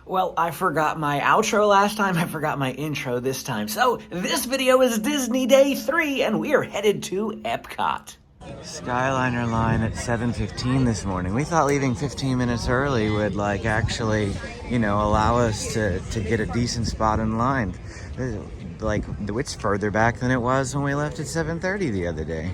Well, I forgot my outro last time, I forgot my intro this time. So, this video is Disney Day 3, and we are headed to Epcot. Skyliner line at 7:15 this morning. We thought leaving 15 minutes early would, like, actually, you know, allow us to get a decent spot in line. Like, it's further back than it was when we left at 7:30 the other day.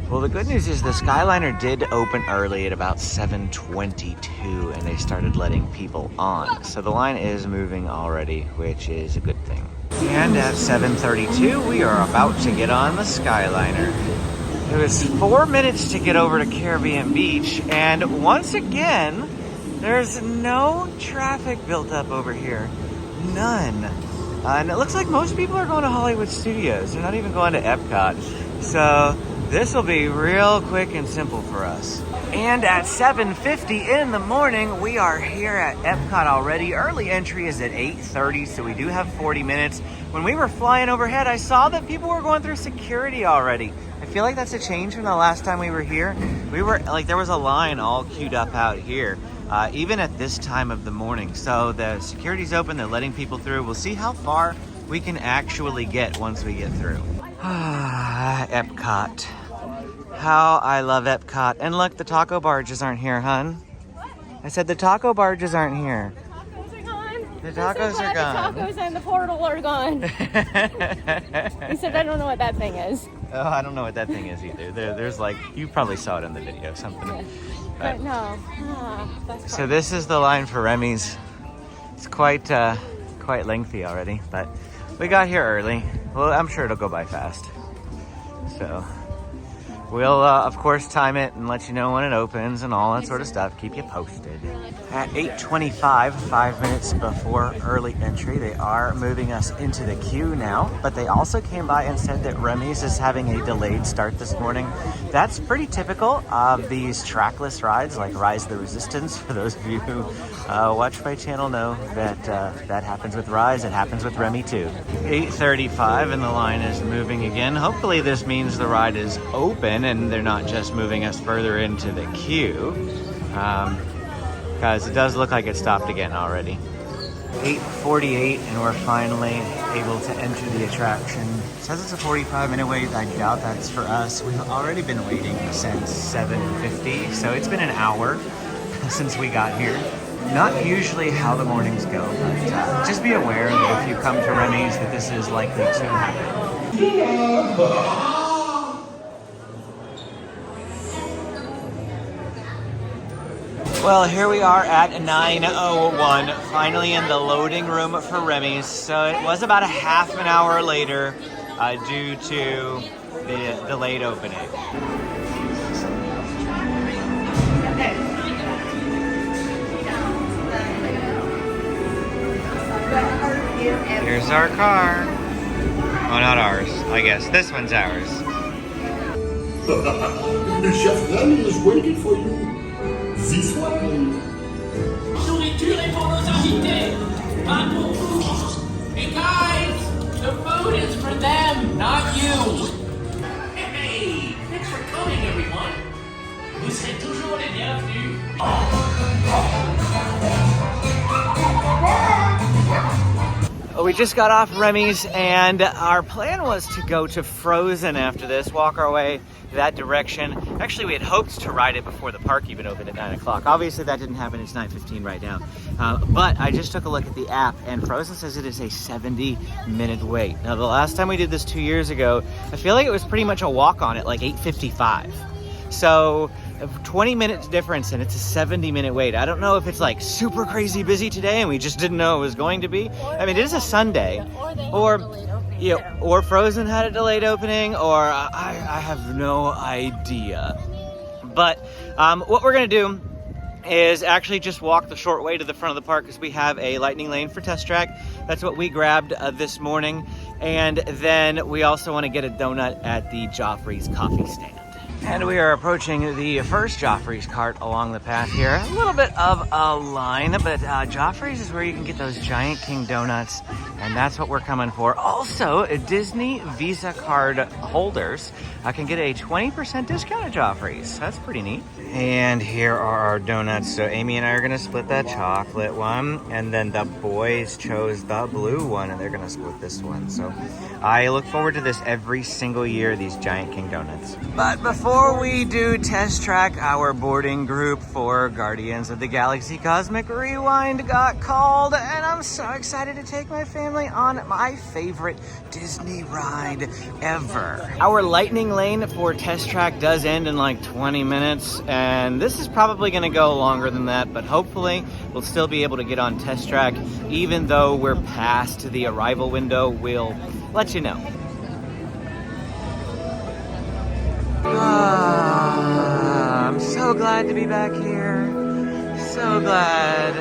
Well, the good news is the Skyliner did open early at about 7:22, and they started letting people on. So the line is moving already, which is a good thing. And at 7:32, we are about to get on the Skyliner. It was 4 minutes to get over to Caribbean Beach, and once again, there's no traffic built up over here. None. And it looks like most people are going to Hollywood Studios. They're not even going to Epcot. So this will be real quick and simple for us. And at 7:50 in the morning, we are here at Epcot already. Early entry is at 8:30, so we do have 40 minutes. When we were flying overhead, I saw that people were going through security already. I feel like that's a change from the last time we were here. We were, like, there was a line all queued up out here, even at this time of the morning. So the security's open, they're letting people through. We'll see how far we can actually get once we get through. Epcot. How I love Epcot. And look, the taco barges aren't here, hun. I said the taco barges aren't here. The tacos are gone. The tacos and the portal are gone. He said, I don't know what that thing is. Oh, I don't know what that thing is either. There's like, you probably saw it in the video, something. Yeah. But no. That's so this is the line for Remy's. It's quite lengthy already, but we got here early. Well, I'm sure it'll go by fast. So we'll, of course, time it and let you know when it opens and all that sort of stuff. Keep you posted. At 8:25, 5 minutes before early entry, they are moving us into the queue now. But they also came by and said that Remy's is having a delayed start this morning. That's pretty typical of these trackless rides like Rise of the Resistance. For those of you who watch my channel know that that happens with Rise. It happens with Remy too. 8:35 and the line is moving again. Hopefully this means the ride is open and they're not just moving us further into the queue, because it does look like it stopped again already. 8:48 and we're finally able to enter the attraction. It says it's a 45-minute wait. I doubt that's for us. We've already been waiting since 7:50, so it's been an hour since we got here. Not usually how the mornings go, but just be aware that if you come to Remy's that this is likely to happen. Well, here we are at 9:01, finally in the loading room for Remy's. So it was about a half an hour later due to the delayed opening. Here's our car. Oh, not ours, I guess. This one's ours. Chef Remy is waiting for you. This way. Nourriture est pour nos invités, pas pour vous. Hey guys, the food is for them, not you. Hey, thanks for coming, everyone. Vous êtes toujours les bienvenus. We just got off Remy's, and our plan was to go to Frozen after this, walk our way that direction. Actually, we had hoped to ride it before the park even opened at 9 o'clock. Obviously, that didn't happen. It's 9:15 right now. But I just took a look at the app, and Frozen says it is a 70-minute wait. Now, the last time we did this 2 years ago, I feel like it was pretty much a walk-on at like 8:55. So, a 20-minute difference, and it's a 70-minute wait. I don't know if it's like super crazy busy today and we just didn't know it was going to be. I mean, it is a Sunday. Or Frozen had a delayed opening, or I have no idea. But what we're going to do is actually just walk the short way to the front of the park, because we have a lightning lane for Test Track. That's what we grabbed this morning. And then we also want to get a donut at the Joffrey's coffee stand. And we are approaching the first Joffrey's cart along the path here. A little bit of a line, but Joffrey's is where you can get those giant king donuts, and that's what we're coming for. Also, Disney Visa card holders can get a 20% discount at Joffrey's. That's pretty neat. And here are our donuts. So Amy and I are gonna split that chocolate one, and then the boys chose the blue one, and they're gonna split this one. So I look forward to this every single year, these Giant King donuts. But before we do test track, our boarding group for Guardians of the Galaxy Cosmic Rewind got called, and I'm so excited to take my family on my favorite Disney ride ever. Our lightning lane for test track does end in like 20 minutes, and this is probably gonna go longer than that, but hopefully we'll still be able to get on test track. Even though we're past the arrival window, we'll let you know. I'm so glad to be back here. So glad.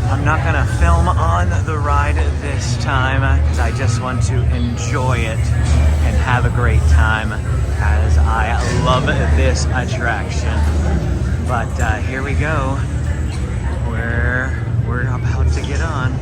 I'm not gonna film on the ride this time because I just want to enjoy it and have a great time, as I love this attraction. But here we go. We're about to get on.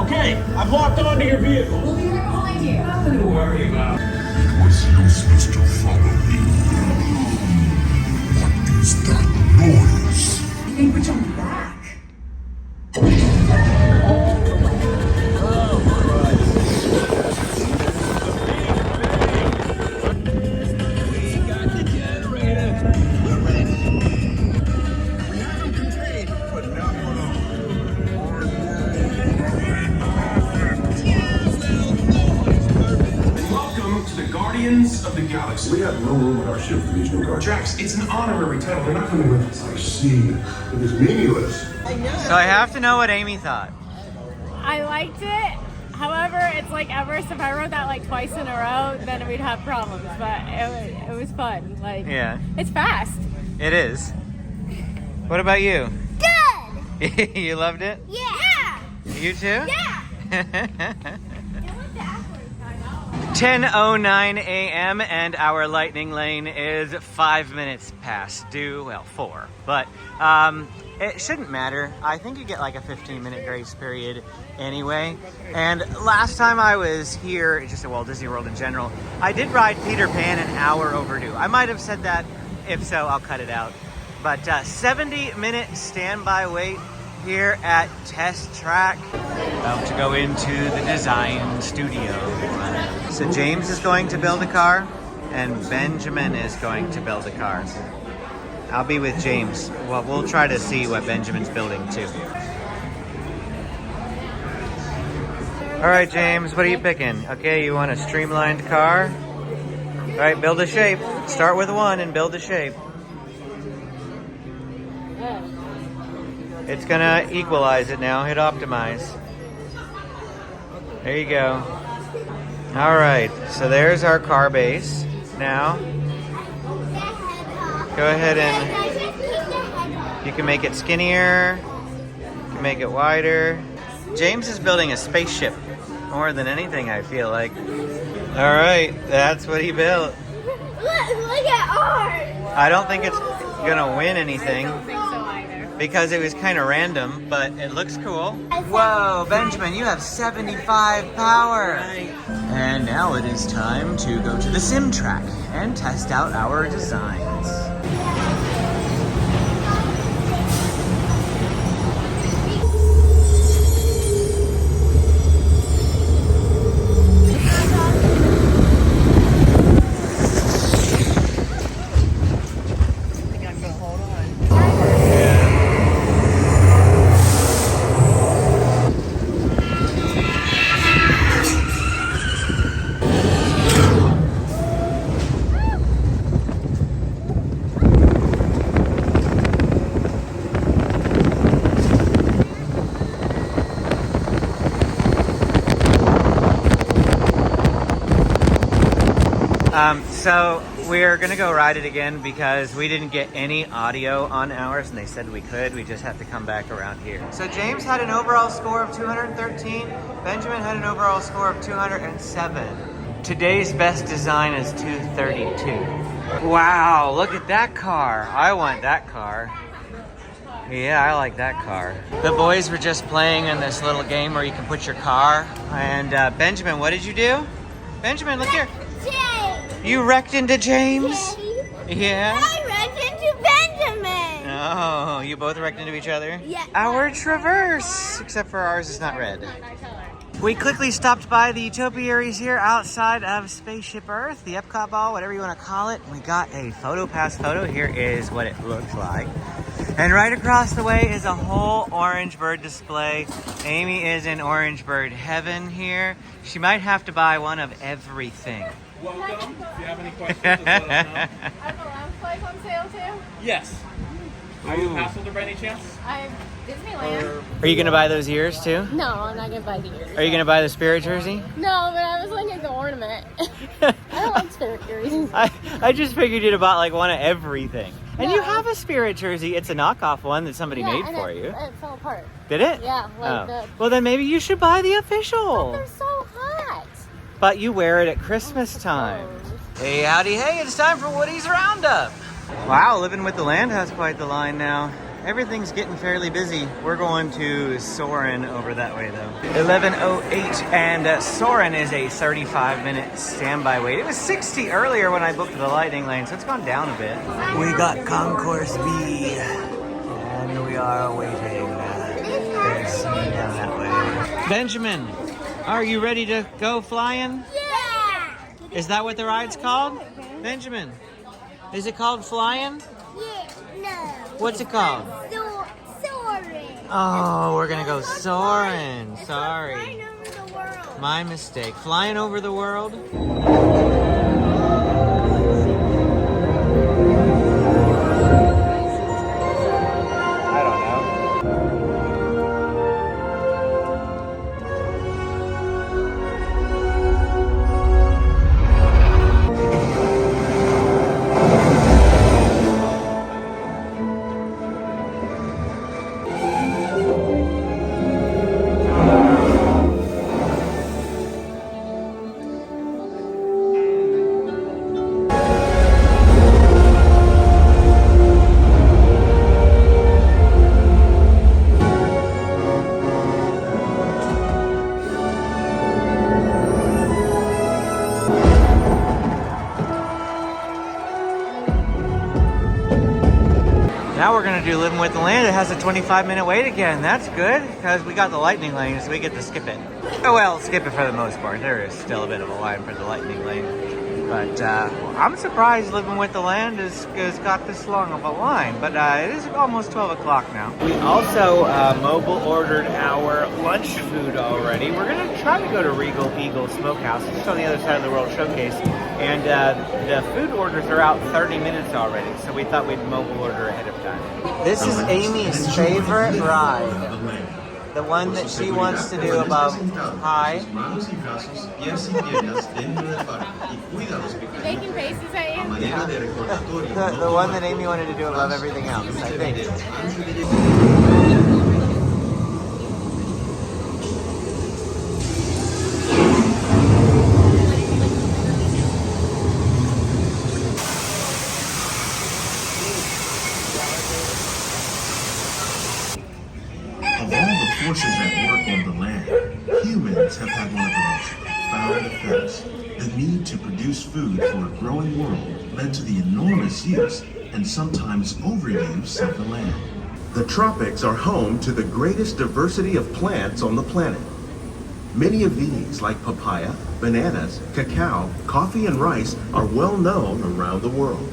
Okay, I've locked onto your vehicle. We'll be right behind you. Nothing to worry about. It was useless to follow me. What is that noise? I think we're jumping back. Of the Galaxy. We have no room on our ship for these new guards. Drax, it's an honorary title. They're not coming with us. I see. It is meaningless. So I have to know what Amy thought. I liked it. However, it's like Everest. If I rode that like twice in a row, then we'd have problems. But it was fun. Like, Yeah. It's fast. It is. What about you? Good! You loved it? Yeah! You too? Yeah! 10:09 a.m. and our lightning lane is 5 minutes past due. Well, 4. But it shouldn't matter. I think you get like a 15-minute grace period anyway. And last time I was here, just at Walt Disney World in general, I did ride Peter Pan an hour overdue. I might have said that. If so, I'll cut it out. But 70-minute standby wait here at Test Track. About to go into the design studio. So James is going to build a car, and Benjamin is going to build a car. I'll be with James. Well, we'll try to see what Benjamin's building too. All right, James, what are you picking? Okay, you want a streamlined car? All right, build a shape. Start with one and build a shape. It's gonna equalize it now. Hit optimize. There you go. All right, so there's our car base. Now, go ahead and you can make it skinnier, you can make it wider. James is building a spaceship more than anything, I feel like. All right, that's what he built. Look at ours! I don't think it's gonna win anything. I don't think so either. Because it was kind of random, but it looks cool. Whoa, Benjamin, you have 75 power. And now it is time to go to the sim track and test out our designs. So we're gonna go ride it again because we didn't get any audio on ours and they said we could. We just have to come back around here. So James had an overall score of 213. Benjamin had an overall score of 207. Today's best design is 232. Wow, look at that car. I want that car. Yeah, I like that car. The boys were just playing in this little game where you can put your car. And Benjamin, what did you do? Benjamin, look here. James. You wrecked into James? Yeah? I wrecked into Benjamin. Oh, you both wrecked into each other? Yeah. Our traverse, except for ours is not red. We quickly stopped by the topiaries here outside of Spaceship Earth, the Epcot ball, whatever you want to call it. We got a photo pass photo. Here is what it looks like. And right across the way is a whole orange bird display. Amy is in orange bird heaven here. She might have to buy one of everything. Welcome. If you have any questions, just let us know. Are the lounge flights on sale too? Yes. Are you a pass holder by any chance? I'm Disneyland. Are you going to buy those ears too? No, I'm not gonna buy the ears. Are you going to buy the Spirit jersey? No, but I was looking at the ornament. I don't like spirit earrings. I just figured you'd have bought like one of everything. And No. you have a Spirit jersey. It's a knockoff one that somebody made and for it, you. It fell apart. Did it? Yeah, like Oh. Well, then maybe you should buy the official. They're so hot. But you wear it at Christmas time. Hey, howdy, hey, it's time for Woody's Roundup. Wow, Living with the Land has quite the line now. Everything's getting fairly busy. We're going to Soarin' over that way though. 11:08 and Soarin' is a 35-minute standby wait. It was 60 earlier when I booked the lightning lane, so it's gone down a bit. We got Concourse B and we are waiting. There's someone down that way. Benjamin, are you ready to go flying? Yeah. Is that what the ride's called? Benjamin, is it called flying? Yeah. No. What's it called? Soaring. Oh, we're gonna go soaring. Sorry. Flying over the world. My mistake. Flying over the world? I don't know. Now we're gonna do Living with the Land. It has a 25-minute wait again. That's good, because we got the lightning lane, so we get to skip it. Oh well, skip it for the most part. There is still a bit of a line for the lightning lane. But I'm surprised Living with the Land has got this long of a line. But it is almost 12 o'clock now. We also mobile ordered our lunch food already. We're gonna try to go to Regal Eagle Smokehouse, just on the other side of the World Showcase. And the food orders are out 30 minutes already, so we thought we'd mobile order ahead of time. This is Amy's favorite ride. The one that she wants to do above high. Making faces at you? The one that Amy wanted to do above everything else, I think. Of all the forces at work on the land, humans have had one of the most profound effects. The need to produce food for a growing world led to the enormous use and sometimes overuse of the land. The tropics are home to the greatest diversity of plants on the planet. Many of these, like papaya, bananas, cacao, coffee, and rice, are well known around the world.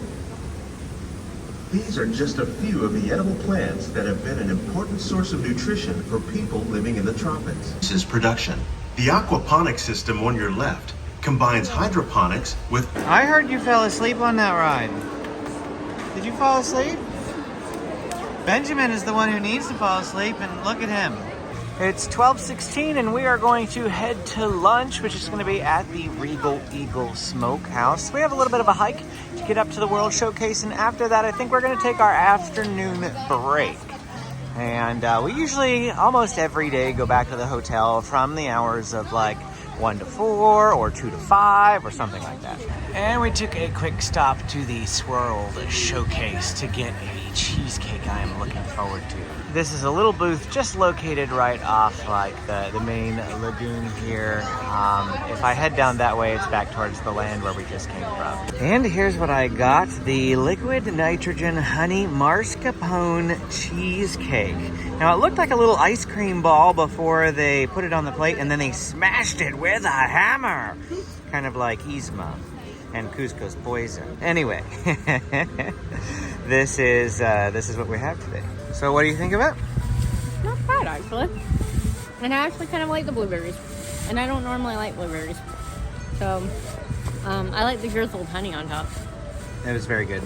These are just a few of the edible plants that have been an important source of nutrition for people living in the tropics. This is production. The aquaponics system on your left combines hydroponics with... I heard you fell asleep on that ride. Did you fall asleep? Benjamin is the one who needs to fall asleep, and look at him. It's 12:16 and we are going to head to lunch, which is going to be at the Regal Eagle Smokehouse. We have a little bit of a hike to get up to the World Showcase, and after that I think we're going to take our afternoon break. And we usually almost every day go back to the hotel from the hours of like 1 to 4 or 2 to 5 or something like that. And we took a quick stop to the Swirled Showcase to get a cheesecake I am looking forward to. This is a little booth just located right off like the main lagoon here. If I head down that way, it's back towards the land where we just came from. And here's what I got, the liquid nitrogen honey mascarpone cheesecake. Now it looked like a little ice cream ball before they put it on the plate, and then they smashed it with a hammer. Kind of like Yzma and Cusco's poison. Anyway, this is what we have today. So what do you think of it? Not bad, actually. And I actually kind of like the blueberries. And I don't normally like blueberries. So, I like the drizzled honey on top. It was very good.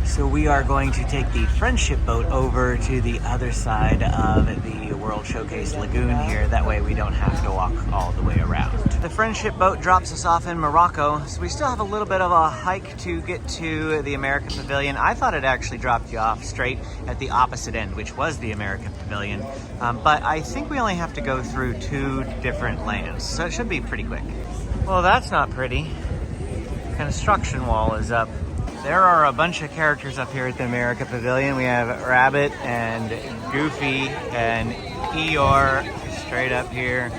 So we are going to take the friendship boat over to the other side of the World Showcase Lagoon here. That way we don't have to walk all the way around. The friendship boat drops us off in Morocco, so we still have a little bit of a hike to get to the American Pavilion. I thought it actually dropped you off straight at the opposite end, which was the American Pavilion. But I think we only have to go through 2 different lands, so it should be pretty quick. Well, that's not pretty. Construction wall is up. There are a bunch of characters up here at the America Pavilion. We have Rabbit and Goofy and Eeyore straight up here.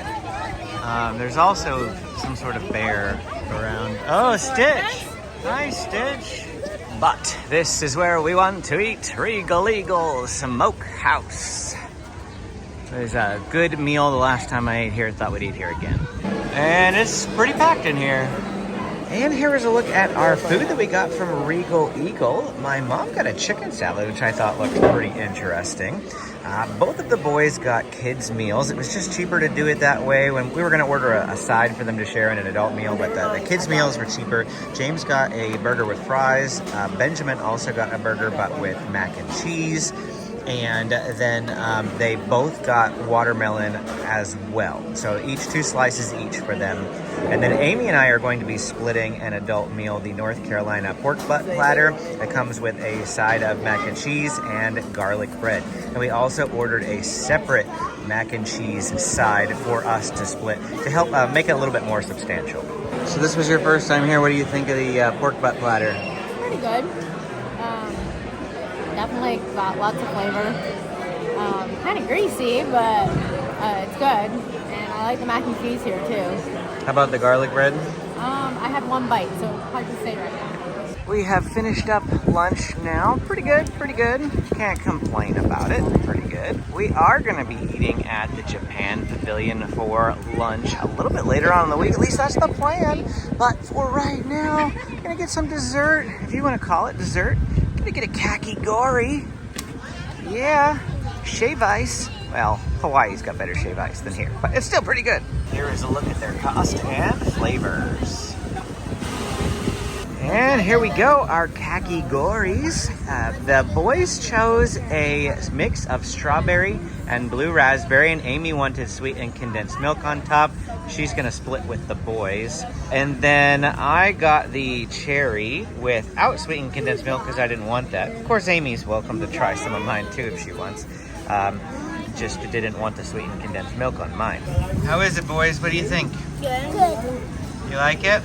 There's also some sort of bear around. Oh, Stitch! Nice, Stitch! But this is where we want to eat, Regal Eagle Smokehouse. It was a good meal the last time I ate here. Thought we'd eat here again. And it's pretty packed in here. And here is a look at our food that we got from Regal Eagle. My mom got a chicken salad, which I thought looked pretty interesting. Both of the boys got kids' meals. It was just cheaper to do it that way. When we were going to order a side for them to share in an adult meal, but the kids' meals were cheaper. James got a burger with fries. Benjamin also got a burger, but with mac and cheese. And then they both got watermelon as well. So each 2 slices each for them. And then Amy and I are going to be splitting an adult meal, the North Carolina pork butt platter that comes with a side of mac and cheese and garlic bread. And we also ordered a separate mac and cheese side for us to split to help make it a little bit more substantial. So this was your first time here. What do you think of the pork butt platter? Pretty good. Definitely got lots of flavor. Kind of greasy, but it's good. And I like the mac and cheese here too. How about the garlic bread? I had 1 bite, so hard to say right now. We have finished up lunch now. Pretty good, pretty good. Can't complain about it. Pretty good. We are going to be eating at the Japan Pavilion for lunch a little bit later on in the week. At least that's the plan. But for right now, going to get some dessert. If you want to call it dessert. Gonna get a kakigori. Yeah, shave ice. Well, Hawaii's got better shave ice than here, but it's still pretty good. Here is a look at their cost and flavors. And here we go, our kakigoris. The boys chose a mix of strawberry and blue raspberry, and Amy wanted sweet and condensed milk on top. She's gonna split with the boys. And then I got the cherry without sweet and condensed milk because I didn't want that. Of course, Amy's welcome to try some of mine too if she wants. Just didn't want the sweet and condensed milk on mine. How is it, boys? What do you think? Good. You like it?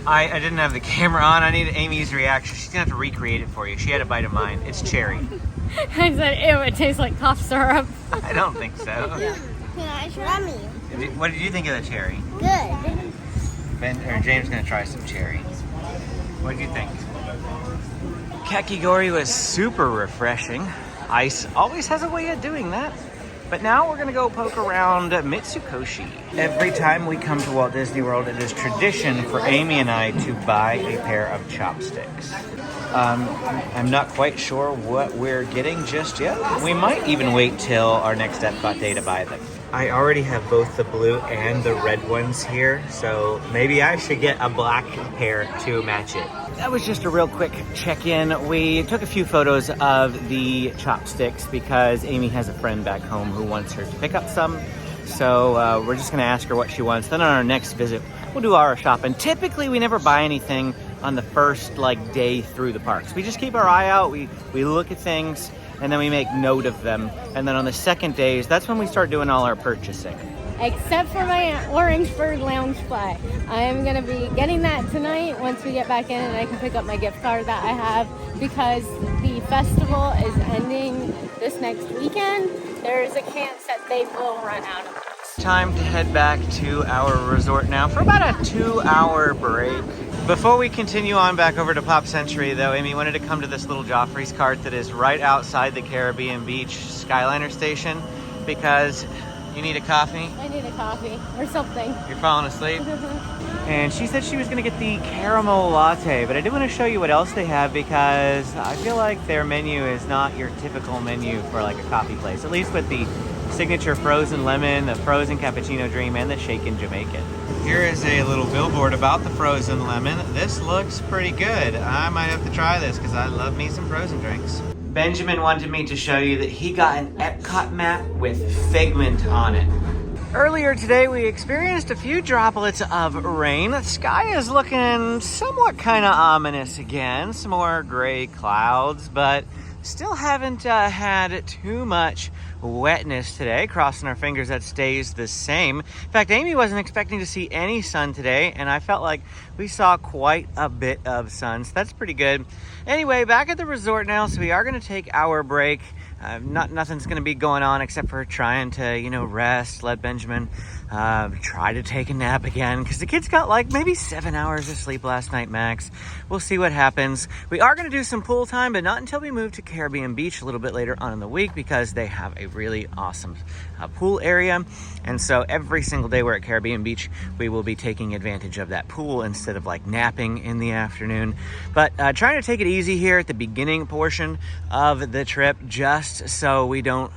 I didn't have the camera on. I needed Amy's reaction. She's gonna have to recreate it for you. She had a bite of mine. It's cherry. I said, ew, it tastes like cough syrup. I don't think so. Can I try? Remy. What did you think of the cherry? Good. James gonna try some cherry. What did you think? Kakigori was super refreshing. Ice always has a way of doing that. But now we're gonna go poke around Mitsukoshi. Every time we come to Walt Disney World, it is tradition for Amy and I to buy a pair of chopsticks. I'm not quite sure what we're getting just yet. We might even wait till our next Epcot day to buy them. I already have both the blue and the red ones here, so maybe I should get a black pair to match it. That was just a real quick check-in. We took a few photos of the chopsticks because Amy has a friend back home who wants her to pick up some. So we're just gonna ask her what she wants. Then on our next visit, we'll do our shopping. Typically, we never buy anything on the first like day through the parks. We just keep our eye out, we look at things, and then we make note of them. And then on the second days, that's when we start doing all our purchasing. Except for my Orangeburg lounge fly. I am going to be getting that tonight once we get back in and I can pick up my gift card that I have, because the festival is ending this next weekend. There is a chance that they will run out of those. Time to head back to our resort now for about a 2-hour break. Before we continue on back over to Pop Century though, Amy wanted to come to this little Joffrey's cart that is right outside the Caribbean Beach Skyliner station because you need a coffee? I need a coffee or something. You're falling asleep? And she said she was gonna get the caramel latte, but I did want to show you what else they have because I feel like their menu is not your typical menu for like a coffee place, at least with the signature frozen lemon, the frozen cappuccino dream, and the shaken Jamaican. Here is a little billboard about the frozen lemon. This looks pretty good. I might have to try this because I love me some frozen drinks. Benjamin wanted me to show you that he got an Epcot map with Figment on it. Earlier today, we experienced a few droplets of rain. The sky is looking somewhat kind of ominous again. Some more gray clouds, but still haven't had too much wetness today. Crossing our fingers that stays the same. In fact, Amy wasn't expecting to see any sun today, and I felt like we saw quite a bit of sun, so that's pretty good. Anyway, back at the resort now, so we are going to take our break. Nothing's going to be going on except for trying to, rest, let Benjamin try to take a nap again, because the kids got like maybe 7 hours of sleep last night max. We'll see what happens. We are going to do some pool time, but not until we move to Caribbean Beach a little bit later on in the week, because they have a really awesome pool area. And so every single day we're at Caribbean Beach, we will be taking advantage of that pool instead of like napping in the afternoon. But trying to take it easy here at the beginning portion of the trip, just so we don't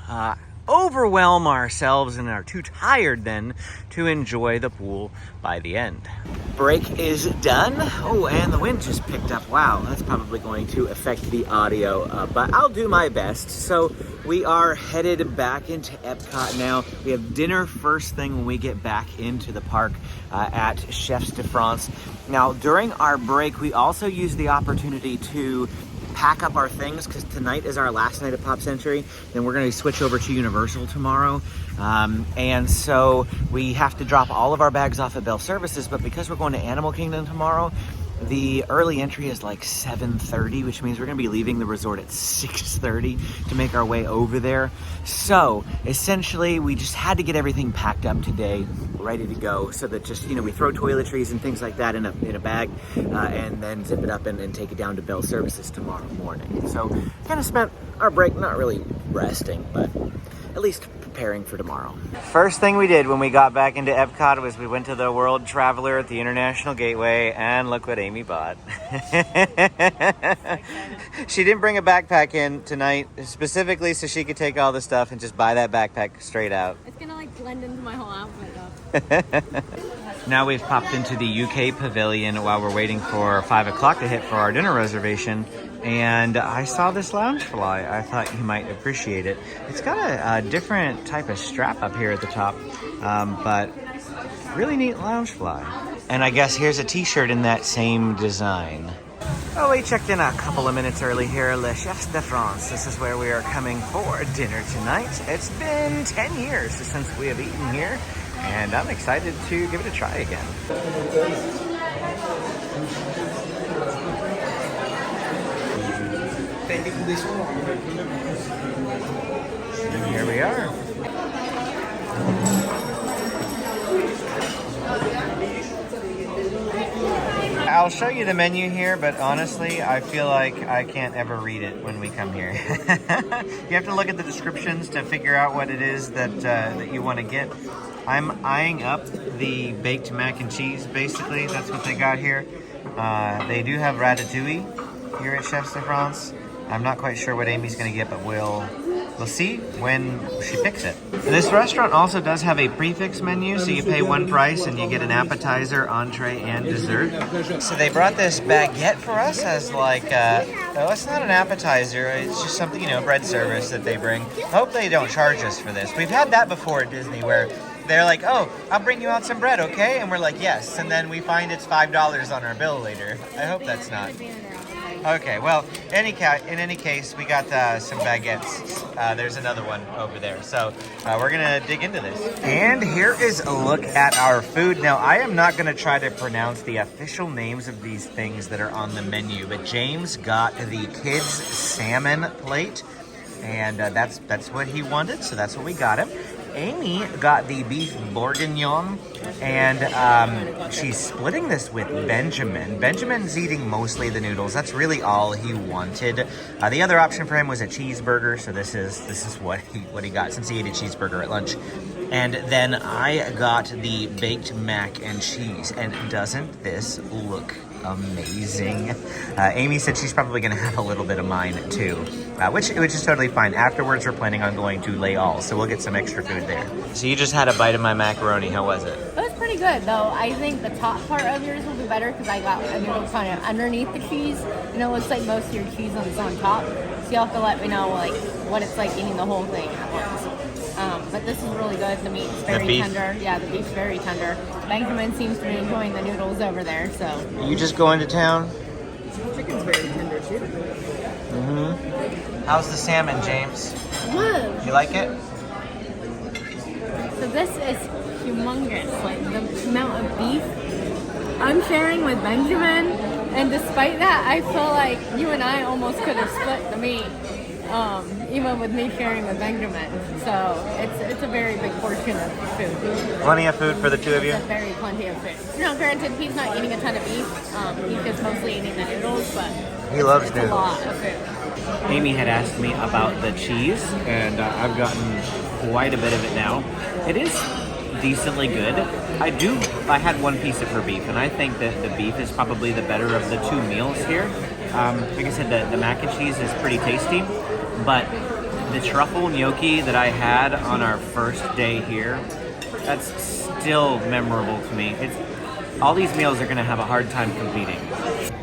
overwhelm ourselves and are too tired then to enjoy the pool by the end. Break is done. Oh, and the wind just picked up. Wow, that's probably going to affect the audio, but I'll do my best. So we are headed back into Epcot now. We have dinner first thing when we get back into the park at Chefs de France. Now, during our break, we also use the opportunity to pack up our things, because tonight is our last night at Pop Century. Then we're going to switch over to Universal tomorrow. And so we have to drop all of our bags off at Bell Services, but because we're going to Animal Kingdom tomorrow, the early entry is like 7:30, which means we're going to be leaving the resort at 6:30 to make our way over there. So essentially, we just had to get everything packed up today, ready to go, so that just, we throw toiletries and things like that in a bag, and then zip it up and take it down to Bell Services tomorrow morning. So kind of spent our break not really resting, but at least preparing for tomorrow. First thing we did when we got back into Epcot was we went to the World Traveler at the International Gateway, and look what Amy bought. She didn't bring a backpack in tonight specifically so she could take all the stuff and just buy that backpack straight out. It's gonna like blend into my whole outfit though. Now we've popped into the UK Pavilion while we're waiting for 5 o'clock to hit for our dinner reservation. And I saw this loungefly. I thought you might appreciate it. It's got a different type of strap up here at the top, but really neat loungefly. And I guess here's a t-shirt in that same design. Oh, we checked in a couple of minutes early here at Le Chefs de France. This is where we are coming for dinner tonight. It's been 10 years since we have eaten here, and I'm excited to give it a try again. And here we are. I'll show you the menu here, but honestly, I feel like I can't ever read it when we come here. You have to look at the descriptions to figure out what it is that you want to get. I'm eyeing up the baked mac and cheese, basically. That's what they got here. They do have Ratatouille here at Chefs de France. I'm not quite sure what Amy's going to get, but we'll see when she picks it. This restaurant also does have a prefix menu, so you pay one price and you get an appetizer, entree, and dessert. So they brought this baguette for us as like, oh, it's not an appetizer, it's just something, bread service that they bring. I hope they don't charge us for this. We've had that before at Disney where they're like, oh, I'll bring you out some bread, okay? And we're like, yes. And then we find it's $5 on our bill later. I hope that's not. Okay, well, in any case, we got some baguettes. There's another one over there. So we're going to dig into this. And here is a look at our food. Now, I am not going to try to pronounce the official names of these things that are on the menu, but James got the kids' salmon plate, and that's what he wanted, so that's what we got him. Amy got the beef bourguignon, and she's splitting this with Benjamin. Benjamin's eating mostly the noodles. That's really all he wanted. The other option for him was a cheeseburger, so this is what he got since he ate a cheeseburger at lunch. And then I got the baked mac and cheese, and doesn't this look amazing? Amy said she's probably going to have a little bit of mine too, which is totally fine. Afterwards, we're planning on going to Les Halles, so we'll get some extra food there. So you just had a bite of my macaroni. How was it? It was pretty good, though. I think the top part of yours will be better because I got a noodle kind of underneath the cheese, and it looks like most of your cheese is on top. So you'll have to let me know like what it's like eating the whole thing at once. But this is really good. The meat's very tender. Yeah, the beef's very tender. Benjamin seems to be enjoying the noodles over there, so. Are you just going to town? Chicken's very tender too. Mm-hmm. How's the salmon, James? Good. You like it? So this is humongous. Like the amount of beef I'm sharing with Benjamin, and despite that, I feel like you and I almost could have split the meat. Even with me sharing with Benjamin. So it's a very big portion of food. Plenty of food for the two of you? It's very plenty of food. Now, granted, he's not eating a ton of beef. He's just mostly eating the noodles, but he loves it's noodles. A lot of food. Amy had asked me about the cheese, and I've gotten quite a bit of it now. It is decently good. I had one piece of her beef, and I think that the beef is probably the better of the two meals here. Like I said, the mac and cheese is pretty tasty, but the truffle gnocchi that I had on our first day here, that's still memorable to me. All these meals are going to have a hard time competing.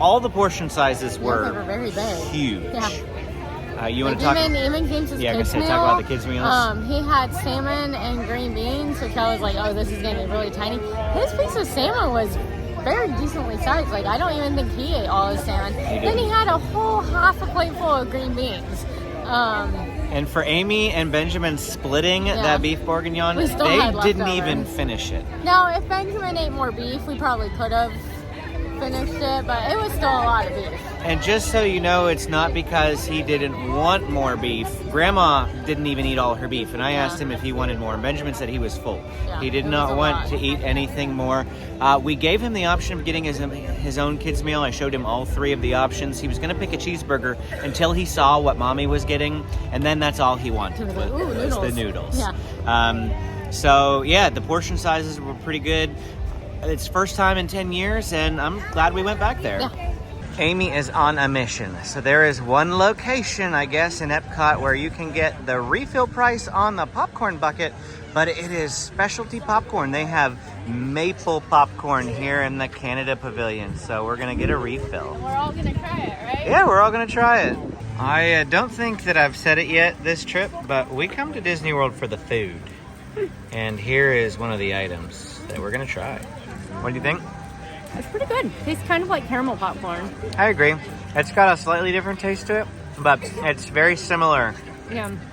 All the portion sizes were very big. Huge. Yeah. You want to talk? Even James's kids meal, talk about the kids' meals. He had salmon and green beans, which I was like, oh, this is going to be really tiny. His piece of salmon was very decently sized. Like, I don't even think he ate all his salmon. Then he had a whole half a plate full of green beans. And for Amy and Benjamin splitting that beef bourguignon, they didn't even finish it. Now, if Benjamin ate more beef, we probably could have finished it, but it was still a lot of beef. And just so you know, it's not because he didn't want more beef. Grandma didn't even eat all her beef, and I asked him if he wanted more, and Benjamin said he was full. He did not want to eat anything more. We gave him the option of getting his own kids' meal. I showed him all three of the options. He was going to pick a cheeseburger until he saw what Mommy was getting, and then that's all he wanted. Was the noodles. Yeah. So, yeah, the portion sizes were pretty good. It's first time in 10 years, and I'm glad we went back there. Yeah. Amy is on a mission. So there is one location, I guess, in Epcot where you can get the refill price on the popcorn bucket, but it is specialty popcorn. They have maple popcorn here in the Canada Pavilion, so we're gonna get a refill. We're all gonna try it, right? Yeah, we're all gonna try it. I don't think that I've said it yet this trip, but we come to Disney World for the food. And here is one of the items that we're gonna try. What do you think? It's pretty good. Tastes kind of like caramel popcorn. I agree. It's got a slightly different taste to it, but it's very similar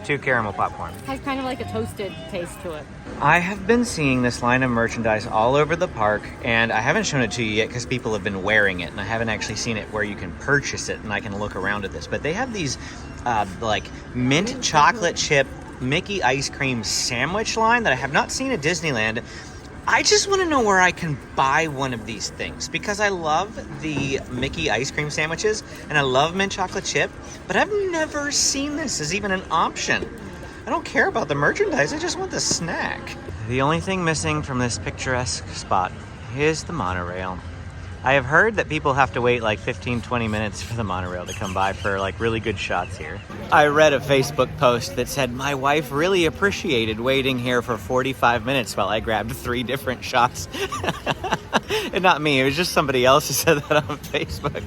to caramel popcorn. It has kind of like a toasted taste to it. I have been seeing this line of merchandise all over the park, and I haven't shown it to you yet because people have been wearing it, and I haven't actually seen it where you can purchase it and I can look around at this. But they have these like mint chocolate chip Mickey ice cream sandwich line that I have not seen at Disneyland. I just want to know where I can buy one of these things because I love the Mickey ice cream sandwiches and I love mint chocolate chip, but I've never seen this as even an option. I don't care about the merchandise, I just want the snack. The only thing missing from this picturesque spot is the monorail. I have heard that people have to wait like 15-20 minutes for the monorail to come by for like really good shots here. I read a Facebook post that said my wife really appreciated waiting here for 45 minutes while I grabbed 3 different shots. And not me, it was just somebody else who said that on Facebook.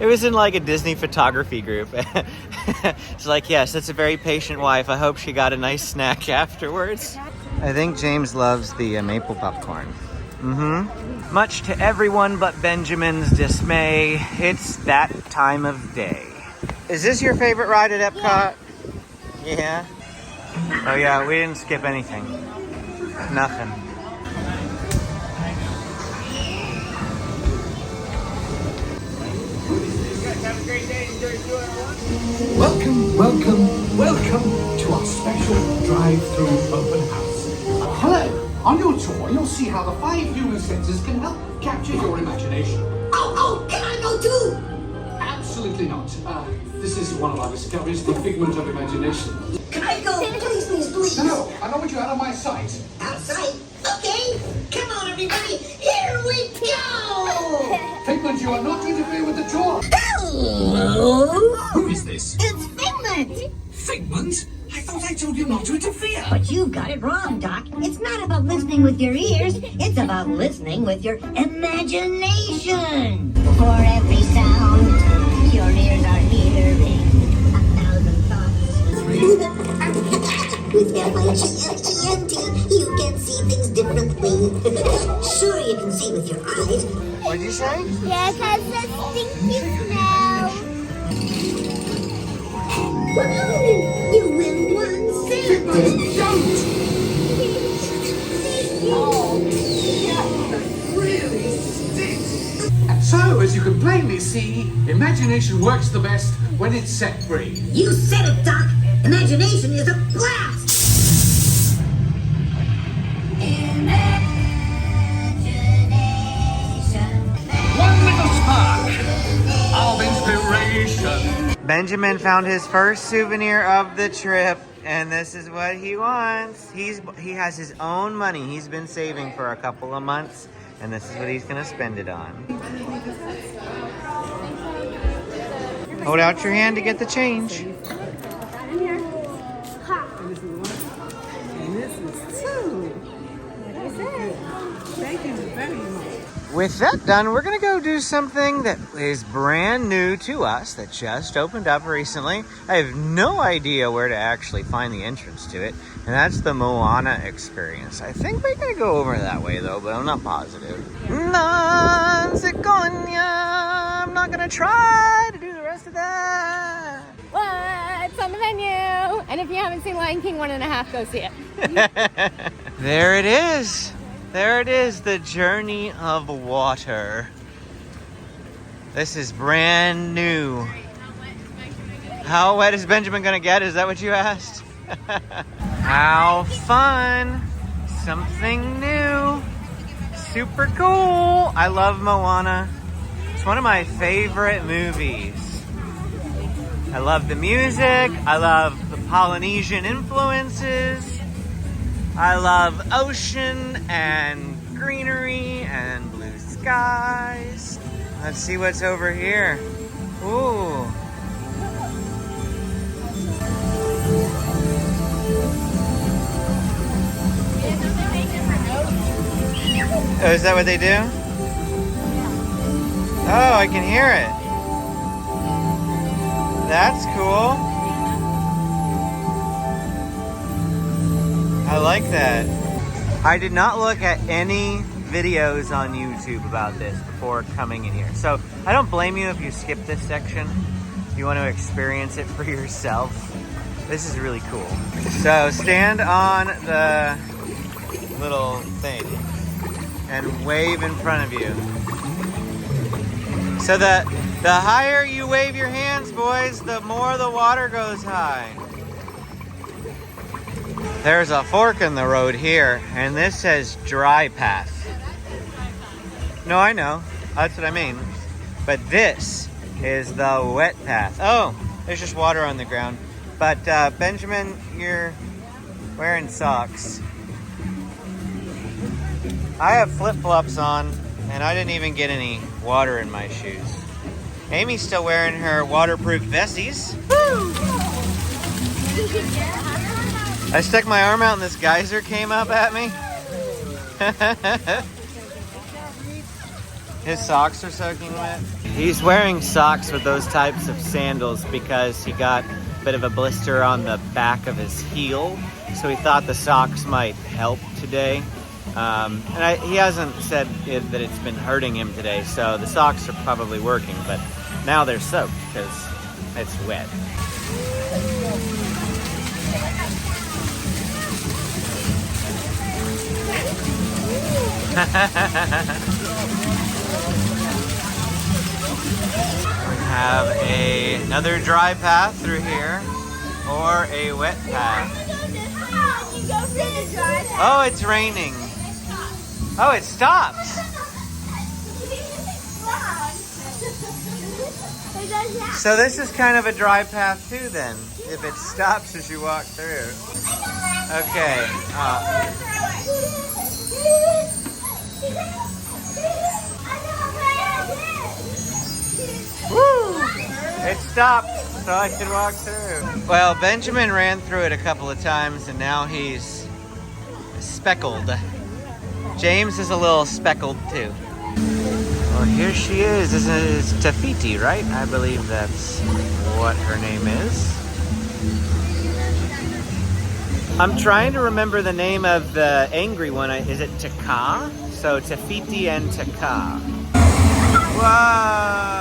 It was in like a Disney photography group. It's like, yes, that's a very patient wife. I hope she got a nice snack afterwards. I think James loves the maple popcorn. Mm-hmm. Much to everyone but Benjamin's dismay, it's that time of day. Is this your favorite ride at Epcot? Yeah. Oh yeah, we didn't skip anything. Nothing. Have a great day. Enjoy your Welcome, welcome, welcome to our special drive-through open house. Hello. On your tour, you'll see how the 5 human senses can help capture your imagination. Oh, can I go too? Absolutely not. This is one of our discoveries, the figment of imagination. Can I go? Please, please, please. No, I don't want you out of my sight. Outside? Okay. Come on, everybody. Here we go. Figment, you are not to interfere with the tour. Hello. Who is this? It's Figment. Figment? I thought I told you not to interfere. But you got it wrong, Doc. It's not about listening with your ears. It's about listening with your imagination. For every sound, your ears are hearing 1,000 thoughts. With F-I-G-M-E-N-T, you can see things differently. Sure, you can see with your eyes. What'd you say? Yeah, because the stinky smell. Woohoo! You win one sandwich. Really stinks. So, as you can plainly see, imagination works the best when it's set free. You said it, Doc. Imagination is a blast. One little spark of inspiration. Benjamin found his first souvenir of the trip, and this is what he wants. He has his own money. He's been saving for a couple of months, and this is what he's gonna spend it on. Hold out your hand to get the change. And this is 2. What is it? Thank you very much. With that done, we're gonna go do something that is brand new to us, that just opened up recently. I have no idea where to actually find the entrance to it, and that's the Moana experience. I think we're gonna go over that way though, but I'm not positive. I'm not gonna try to do the rest of that. What's on the menu? And if you haven't seen Lion King 1.5, go see it. There it is. There it is, the journey of water. This is brand new. How wet is Benjamin gonna get? Is that what you asked? How fun. Something new. Super cool. I love Moana. It's one of my favorite movies. I love the music. I love the Polynesian influences. I love ocean and greenery and blue skies. Let's see what's over here. Ooh. Oh, is that what they do? Oh, I can hear it. That's cool. I like that. I did not look at any videos on YouTube about this before coming in here. So I don't blame you if you skip this section. If you want to experience it for yourself. This is really cool. So stand on the little thing and wave in front of you. So the higher you wave your hands, boys, the more the water goes high. There's a fork in the road here, and this says dry path. No, I know. That's what I mean. But this is the wet path. Oh, there's just water on the ground. But Benjamin, you're wearing socks. I have flip-flops on, and I didn't even get any water in my shoes. Amy's still wearing her waterproof vesties. Woo! I stuck my arm out and this geyser came up at me. His socks are soaking wet. He's wearing socks with those types of sandals because he got bit of a blister on the back of his heel, so he thought the socks might help today. He hasn't said that it's been hurting him today, so the socks are probably working, but now they're soaked because it's wet. We have another dry path through here, or a wet path. Oh, it's raining. Oh, it stops. So this is kind of a dry path too then, if it stops as you walk through. Okay. Woo! It stopped, so I could walk through. Well, Benjamin ran through it a couple of times, and now he's speckled. James is a little speckled too. Well, here she is. This is Tafiti, right? I believe that's what her name is. I'm trying to remember the name of the angry one. Is it Taka? So Tafiti and Taka. Whoa!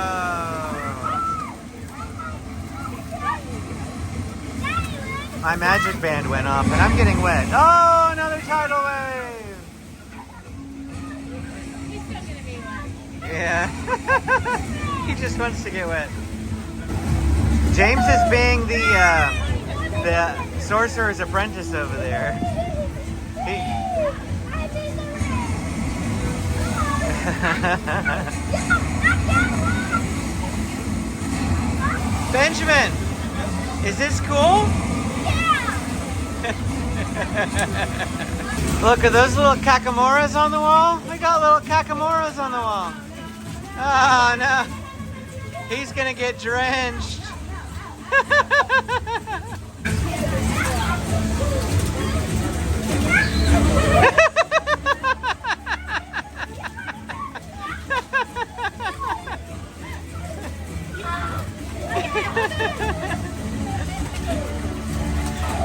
My magic band went off and I'm getting wet. Oh, another tidal wave! He's still gonna be wet. Yeah. He just wants to get wet. James is being the sorcerer's apprentice over there. Benjamin, is this cool? Look, are those little kakamoras on the wall? We got little kakamoras on the wall. Oh no, he's gonna get drenched.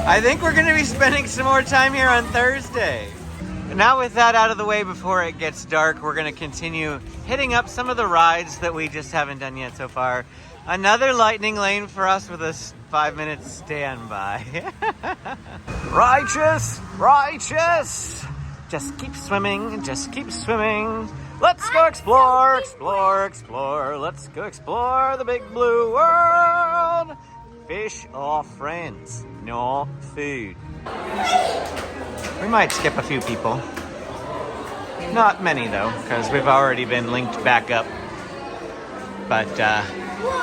I think we're going to be spending some more time here on Thursday. Now with that out of the way before it gets dark, we're going to continue hitting up some of the rides that we just haven't done yet so far. Another lightning lane for us with a 5-minute standby. Righteous, righteous. Just keep swimming, just keep swimming. Let's go explore, explore, explore. Let's go explore the big blue world. Fish are friends, not food. We might skip a few people. Not many though, because we've already been linked back up. But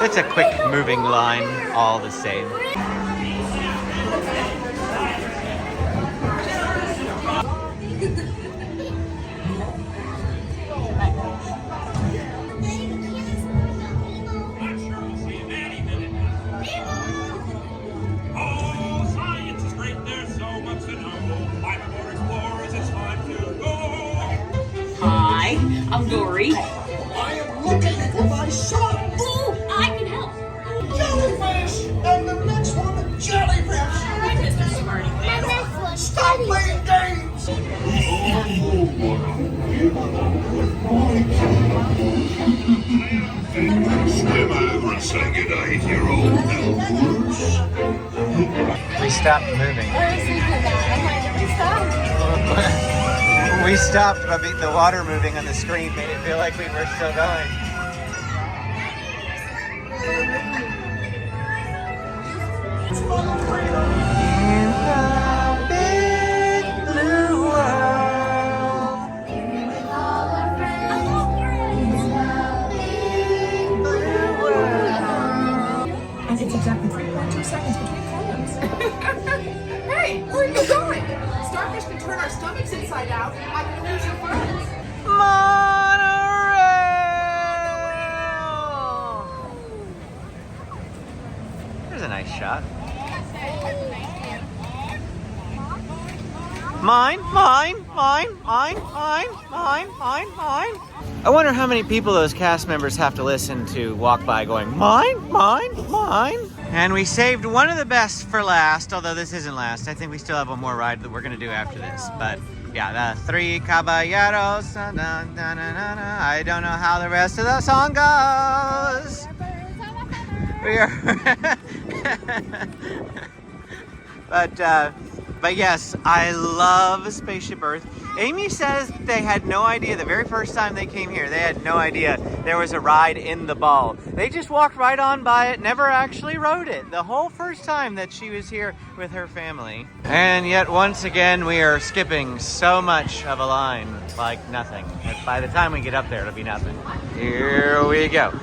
it's a quick moving line all the same. Hi, I'm Dory. I am looking for my son. Ooh, I can help. Jellyfish! And the next one, jellyfish! Hi, Mr. Smarty Pants. Stop playing games! Swim over and say good day to your old elbows. We stopped moving. I was thinking that. I'm like, we stopped. We stopped, but the water moving on the screen made it feel like we were still going. In the big blue world. With all our friends. Blue world. And it's exactly 3.2 seconds between columns. Hey, where are you going? Starfish can turn our stomachs inside out. I can lose your friends. Monorail! There's a nice shot. Mine, mine, mine, mine, mine, mine, mine, mine. I wonder how many people those cast members have to listen to walk by going, mine, mine, mine. And we saved one of the best for last, although this isn't last. I think we still have one more ride that we're gonna do after this. But yeah, the Three Caballeros. Na, na, na, na, na, na. I don't know how the rest of the song goes. We are but yes, I love Spaceship Earth. Amy says they had no idea the very first time they came here. They had no idea there was a ride in the ball. They just walked right on by it, never actually rode it. The whole first time that she was here with her family. And yet once again, we are skipping so much of a line like nothing. By the time we get up there, it'll be nothing. Here we go.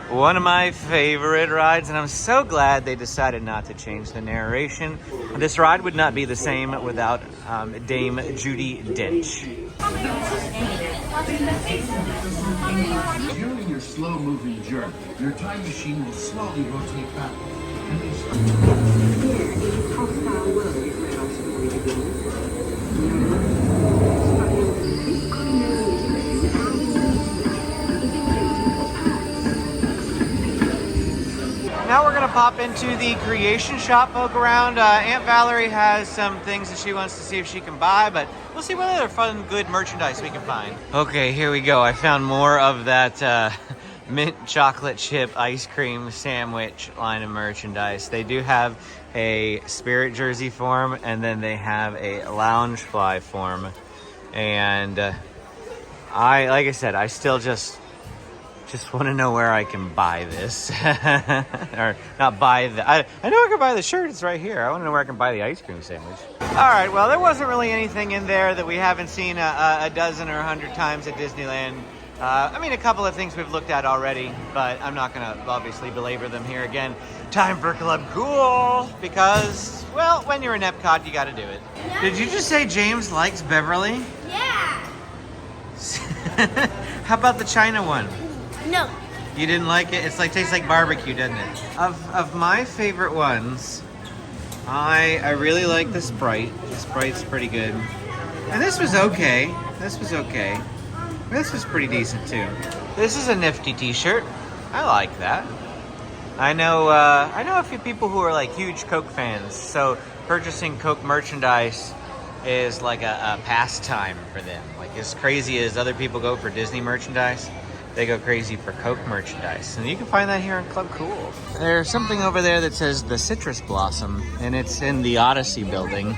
One of my favorite rides, and I'm so glad they decided not to change the narration. This ride would not be the same without Dame Judi Dench. During your slow-moving journey, your time machine will slowly rotate back. Now we're gonna pop into the creation shop, poke around. Aunt Valerie has some things that she wants to see if she can buy, but we'll see what other fun, good merchandise we can find. Okay, here we go. I found more of that mint chocolate chip ice cream sandwich line of merchandise. They do have a Spirit jersey form, and then they have a Loungefly form. And like I said, I still just want to know where I can buy this. Or not buy the... I know I can buy the shirt. It's right here. I want to know where I can buy the ice cream sandwich. All right, well, there wasn't really anything in there that we haven't seen a dozen or 100 times at Disneyland. I mean, a couple of things we've looked at already, but I'm not going to obviously belabor them here again. Time for Club Cool, because, well, when you're in Epcot, you got to do it. Did you just say James likes Beverly? Yeah. How about the China one? No. You didn't like it? It's like tastes like barbecue, doesn't it? Of my favorite ones, I really like the Sprite. The Sprite's pretty good. And this was okay. This was okay. This was pretty decent too. This is a nifty t-shirt. I like that. I know a few people who are like huge Coke fans, so purchasing Coke merchandise is like a pastime for them. Like as crazy as other people go for Disney merchandise, they go crazy for Coke merchandise. And you can find that here in Club Cool. There's something over there that says the Citrus Blossom, and it's in the Odyssey building.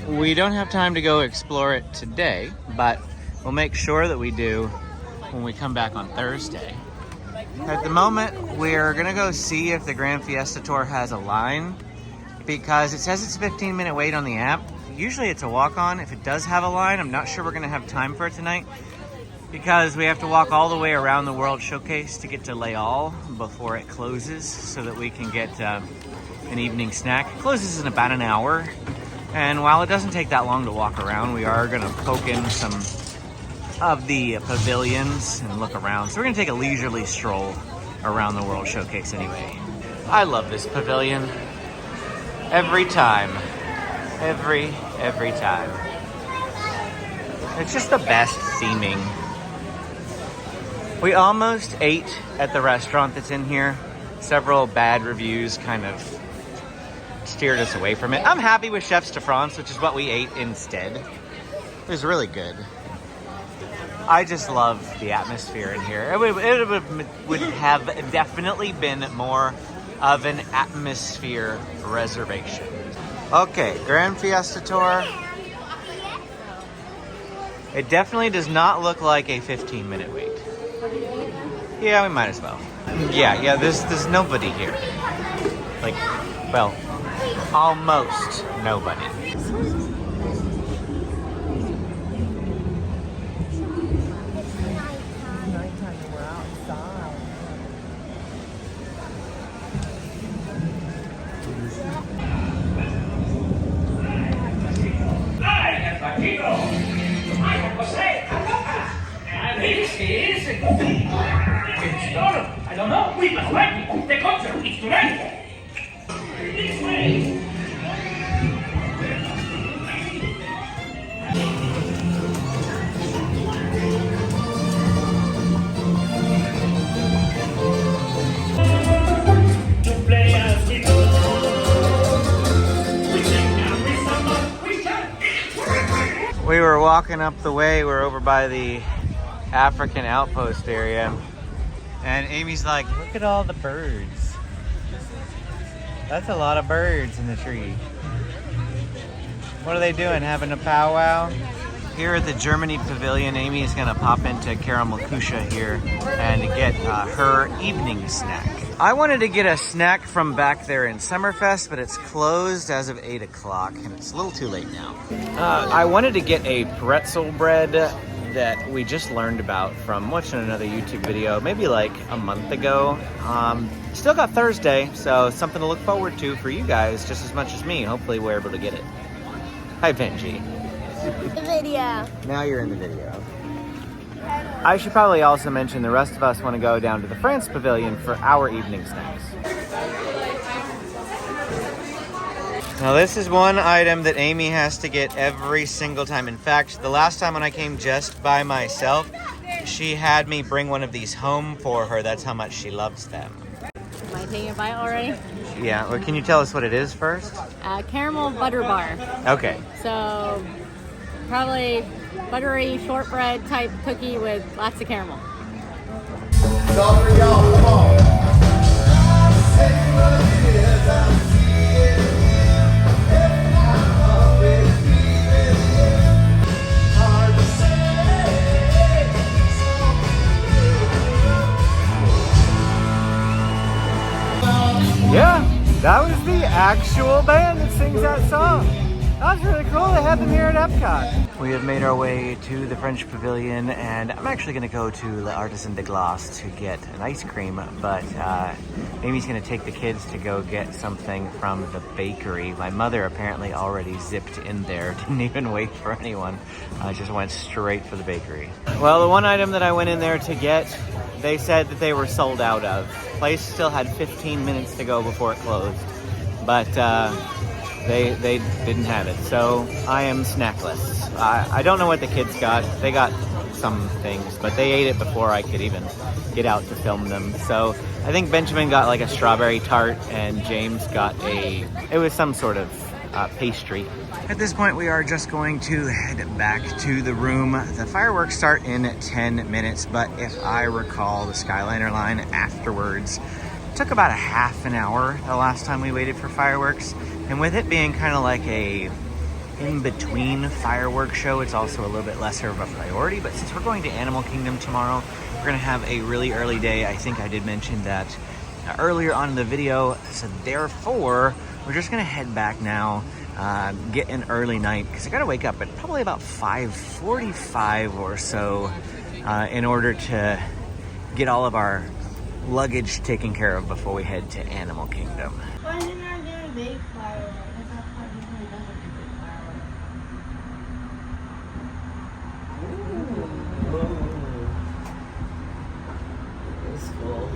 We don't have time to go explore it today, but we'll make sure that we do when we come back on Thursday. At the moment, we're gonna go see if the Grand Fiesta Tour has a line, because it says it's a 15-minute wait on the app. Usually it's a walk-on. If it does have a line, I'm not sure we're gonna have time for it tonight, because we have to walk all the way around the World Showcase to get to Leal before it closes, so that we can get an evening snack. It closes in about an hour, and while it doesn't take that long to walk around, we are gonna poke in some of the pavilions and look around. So we're gonna take a leisurely stroll around the World Showcase anyway. I love this pavilion. Every time. Every time. It's just the best theming. We almost ate at the restaurant that's in here. Several bad reviews kind of steered us away from it. I'm happy with Chefs de France, which is what we ate instead. It was really good. I just love the atmosphere in here. It would have definitely been more of an atmosphere reservation. Okay, Grand Fiesta Tour. It definitely does not look like a 15-minute wait. Yeah, we might as well. Yeah, there's nobody here. Like, well, almost nobody. I don't know. We must wait. The concert is tonight. This way. walking up the way. We're over by the African outpost area. And Amy's like, look at all the birds. That's a lot of birds in the tree. What are they doing? Having a powwow? Here at the Germany Pavilion, Amy is going to pop into Caramel Kusha here and get her evening snack. I wanted to get a snack from back there in Summerfest, but it's closed as of 8 o'clock, and it's a little too late now. I wanted to get a pretzel bread that we just learned about from watching another YouTube video, maybe like a month ago. Still got Thursday, so something to look forward to for you guys just as much as me. Hopefully we're able to get it. Hi, Benji. The video. Now you're in the video. I should probably also mention the rest of us want to go down to the France Pavilion for our evening snacks. Now this is one item that Amy has to get every single time. In fact, the last time when I came just by myself, she had me bring one of these home for her. That's how much she loves them. Am I taking a bite already? Yeah, well, can you tell us what it is first? Caramel butter bar. Okay. So probably buttery shortbread type cookie with lots of caramel. Yeah, that was the actual band that sings that song. That was really cool. They have them here at Epcot. We have made our way to the French Pavilion, and I'm actually going to go to l'Artisan de Glace to get an ice cream, but Amy's going to take the kids to go get something from the bakery. My mother apparently already zipped in there, didn't even wait for anyone, just went straight for the bakery. Well, the one item that I went in there to get, they said that they were sold out of. Place still had 15 minutes to go before it closed, but they didn't have it, so I am snackless. I don't know what the kids got. They got some things, but they ate it before I could even get out to film them. So I think Benjamin got like a strawberry tart, and James got it was some sort of pastry. At this point, we are just going to head back to the room. The fireworks start in 10 minutes, but if I recall, the Skyliner line afterwards took about a half an hour the last time we waited for fireworks. And with it being kind of like a in-between fireworks show, it's also a little bit lesser of a priority. But since we're going to Animal Kingdom tomorrow, we're going to have a really early day. I think I did mention that earlier on in the video, so therefore we're just going to head back now, get an early night, because I got to wake up at probably about 5:45 or so in order to get all of our luggage taken care of before we head to Animal Kingdom. Why didn't I get a big firework? I thought Papa usually does a big firework. That's cool.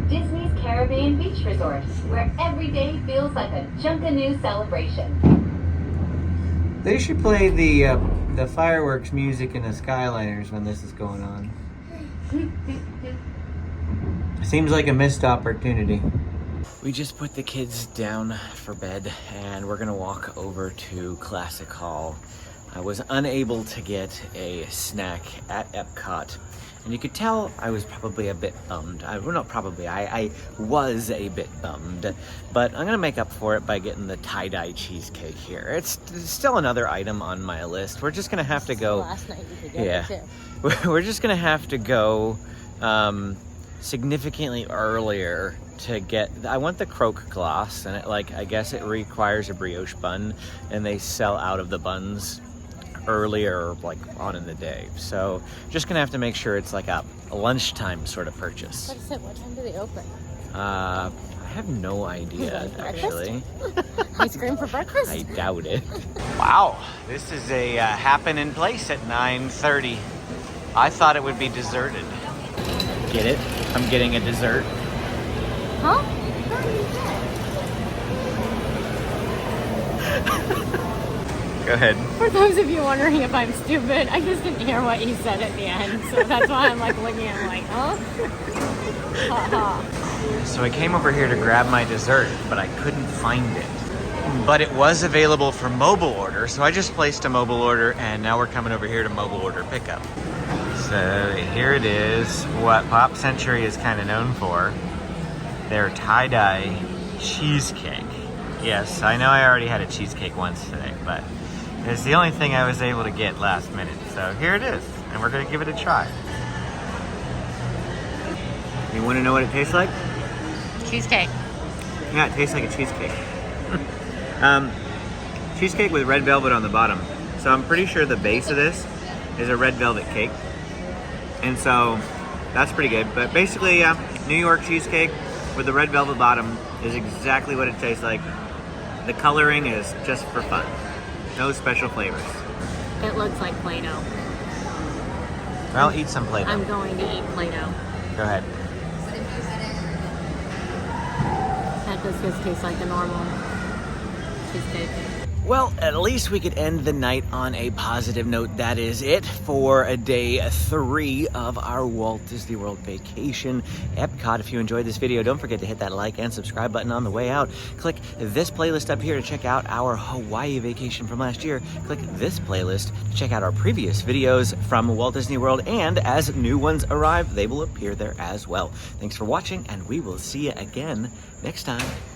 Disney's Caribbean Beach Resort, where every day feels like a Junkanoo celebration. They should play the fireworks music in the Skyliners when this is going on. Seems like a missed opportunity. We just put the kids down for bed, and we're gonna walk over to Classic Hall. I was unable to get a snack at Epcot, and you could tell I was probably a bit bummed. I was a bit bummed, but I'm gonna make up for it by getting the tie-dye cheesecake here. It's still another item on my list. We're just gonna have to go. Last night you could get it too. We're just gonna have to go significantly earlier to get. I want the croque glace, and I guess it requires a brioche bun, and they sell out of the buns earlier, on in the day. So just gonna have to make sure it's like a lunchtime sort of purchase. What is it? What time do they open? I have no idea, actually. Ice cream for breakfast? I doubt it. Wow, this is a happen in place at 9:30. I thought it would be deserted. Get it? I'm getting a dessert. Huh? Go ahead. For those of you wondering if I'm stupid, I just didn't hear what he said at the end, so that's why I'm like looking at him like, huh? Haha. So I came over here to grab my dessert, but I couldn't find it. But it was available for mobile order, so I just placed a mobile order, and now we're coming over here to mobile order pickup. So here it is, what Pop Century is kind of known for. Their tie-dye cheesecake. Yes, I know I already had a cheesecake once today, but it's the only thing I was able to get last minute. So here it is, and we're gonna give it a try. You wanna know what it tastes like? Cheesecake. Yeah, it tastes like a cheesecake. Cheesecake with red velvet on the bottom. So I'm pretty sure the base of this is a red velvet cake. And so that's pretty good. But basically, yeah, New York cheesecake with the red velvet bottom is exactly what it tastes like. The coloring is just for fun. No special flavors. It looks like Play-Doh. Well, eat some Play-Doh. I'm going to eat Play-Doh. Go ahead. That just tastes like a normal cheesecake. Well, at least we could end the night on a positive note. That is it for day 3 of our Walt Disney World vacation. Epcot, if you enjoyed this video, don't forget to hit that like and subscribe button on the way out. Click this playlist up here to check out our Hawaii vacation from last year. Click this playlist to check out our previous videos from Walt Disney World, and as new ones arrive, they will appear there as well. Thanks for watching, and we will see you again next time.